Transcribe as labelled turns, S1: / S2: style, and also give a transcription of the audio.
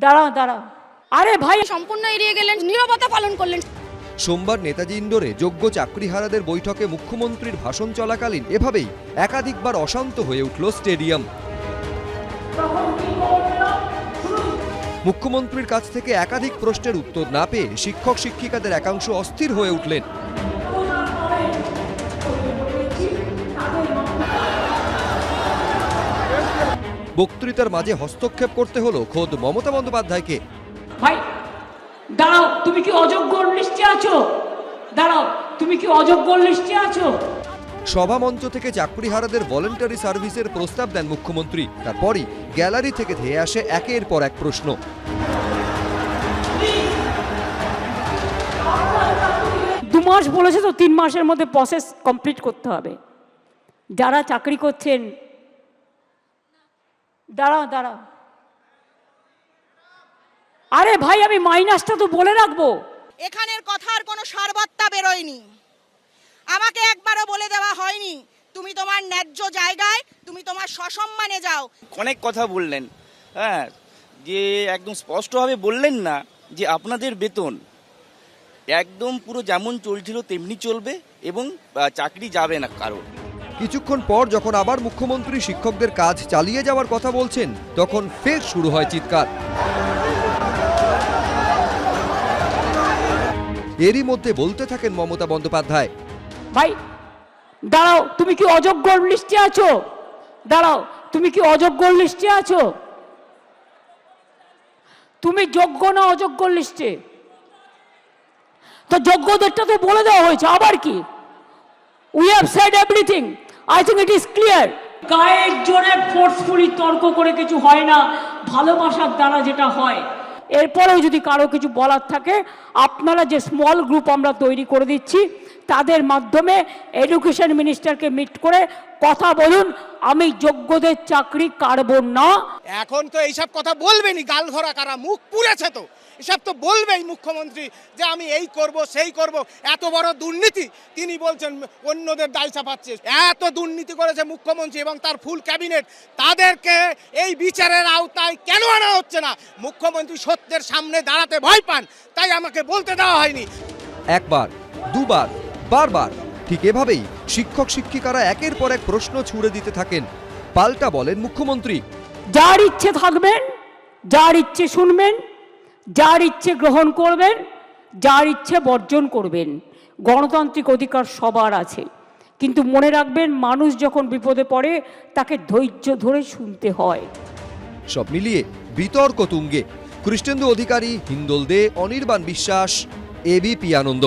S1: দাঁড়াও দাঁড়াও, আরে ভাই
S2: সম্পূর্ণ এড়িয়ে গেলেন, নীরবতা পালন করলেন।
S3: সোমবার নেতাজি ইন্ডোরে যোগ্য চাকরিহারাদের বৈঠকে মুখ্যমন্ত্রীর ভাষণ চলাকালীন এভাবেই একাধিকবার অশান্ত হয়ে উঠল স্টেডিয়াম। মুখ্যমন্ত্রীর কাছ থেকে একাধিক প্রশ্নের উত্তর না পেয়ে শিক্ষক শিক্ষিকাদের একাংশ অস্থির হয়ে উঠলেন। বক্তৃতার মাঝে হস্তক্ষেপ করতে হলো খোদ মমতা বন্দ্যোপাধ্যায়কে।
S1: ভাই দাঁড়াও, তুমি কি অযোগ্য লিস্টে আছো? দাঁড়াও, তুমি কি অযোগ্য লিস্টে আছো?
S3: সভামঞ্চ থেকে চাকরিহারাদের ভলেন্টারি সার্ভিসের প্রস্তাব দেন মুখ্যমন্ত্রী। তারপরই গ্যালারি থেকে ধেয়ে আসে একের পর এক প্রশ্ন।
S1: 2 মাস বলেছে তো, 3 মাসের মধ্যে প্রসেস কমপ্লিট করতে হবে। যারা চাকরি করছেন, দাঁড়াও দাঁড়াও, আরে ভাই আমি মাইনাসটা তো বলে রাখবো।
S4: এখানের কথার কোনো সারবত্তা বেরোয়নি, আমাকে একবারও বলে দেওয়া হয়নি তুমি তোমার ন্যায্য জায়গায়, তুমি তোমার সসম্মানে যাও।
S5: অনেক কথা বললেন, হ্যাঁ, যে একদম স্পষ্টভাবে বললেন না যে আপনাদের বেতন একদম পুরো যেমন চলছিল তেমনি চলবে এবং চাকরি যাবে না কারো।
S3: কিছুক্ষণ পর যখন আবার মুখ্যমন্ত্রী শিক্ষকদের কাজ চালিয়ে যাওয়ার কথা বলছেন, তখন ফের শুরু হয় চিৎকার। এরই মধ্যে বলতে থাকেন মমতা বন্দ্যোপাধ্যায়,
S1: ভাই দাঁড়াও, তুমি কি অযোগ্য লিস্টে আছো? দাঁড়াও, তুমি কি অযোগ্য লিস্টে আছো? তুমি যোগ্য না অযোগ্য লিস্টে? তো যোগ্যদেরটা তো বলে দেওয়া হয়েছে, আবার কি? We have said everything, I think it is clear. গায়ের জোরে ফোর্সফুলি তর্ক করে কিছু হয় না, ভালোবাসার দ্বারা যেটা হয়। এরপরেও যদি কারো কিছু বলার থাকে, আপনারা যে স্মল গ্রুপ আমরা তৈরি করে দিচ্ছি, তাদের মাধ্যমে এডুকেশন মিনিস্টারকে মিট করে কথা বলুন। আমি যোগ্যদের চাকরি কাড়ব না।
S6: এখন তো এইসব কথা বলবেনি, গাল ভরা কারা, মুখ পুড়েছে তো, এসব তো বলবেই মুখ্যমন্ত্রী যে আমি এই করব সেই করব। এত বড় দুর্নীতি তিনি বলছেন অন্যদের দায় চাপাচ্ছে। এত দুর্নীতি করেছে মুখ্যমন্ত্রী এবং তার ফুল ক্যাবিনেট, তাদেরকে এই বিচারের আওতায় কেন আনা হচ্ছে না? মুখ্যমন্ত্রী সত্যের সামনে দাঁড়াতে ভয় পান, তাই আমাকে বলতে দেওয়া হয়নি।
S3: একবার, দুবার, বারবার ঠিক এভাবেই শিক্ষক শিক্ষিকারা একের পর এক প্রশ্ন ছুড়ে দিতে থাকেন। পাল্টা বলেন মুখ্যমন্ত্রী,
S1: যার ইচ্ছে থাকবেন, যার ইচ্ছে শুনবেন, যার ইচ্ছে গ্রহণ করবেন, যার ইচ্ছে বর্জন করবেন। গণতান্ত্রিক অধিকার সবার আছে, কিন্তু মনে রাখবেন মানুষ যখন বিপদে পড়ে তাকে ধৈর্য ধরে শুনতে হয়।
S3: সব মিলিয়ে বিতর্ক তুঙ্গে। কৃষ্ণেন্দু অধিকারী, হিন্দোল দে, অনির্বাণ বিশ্বাস, এবিপি আনন্দ।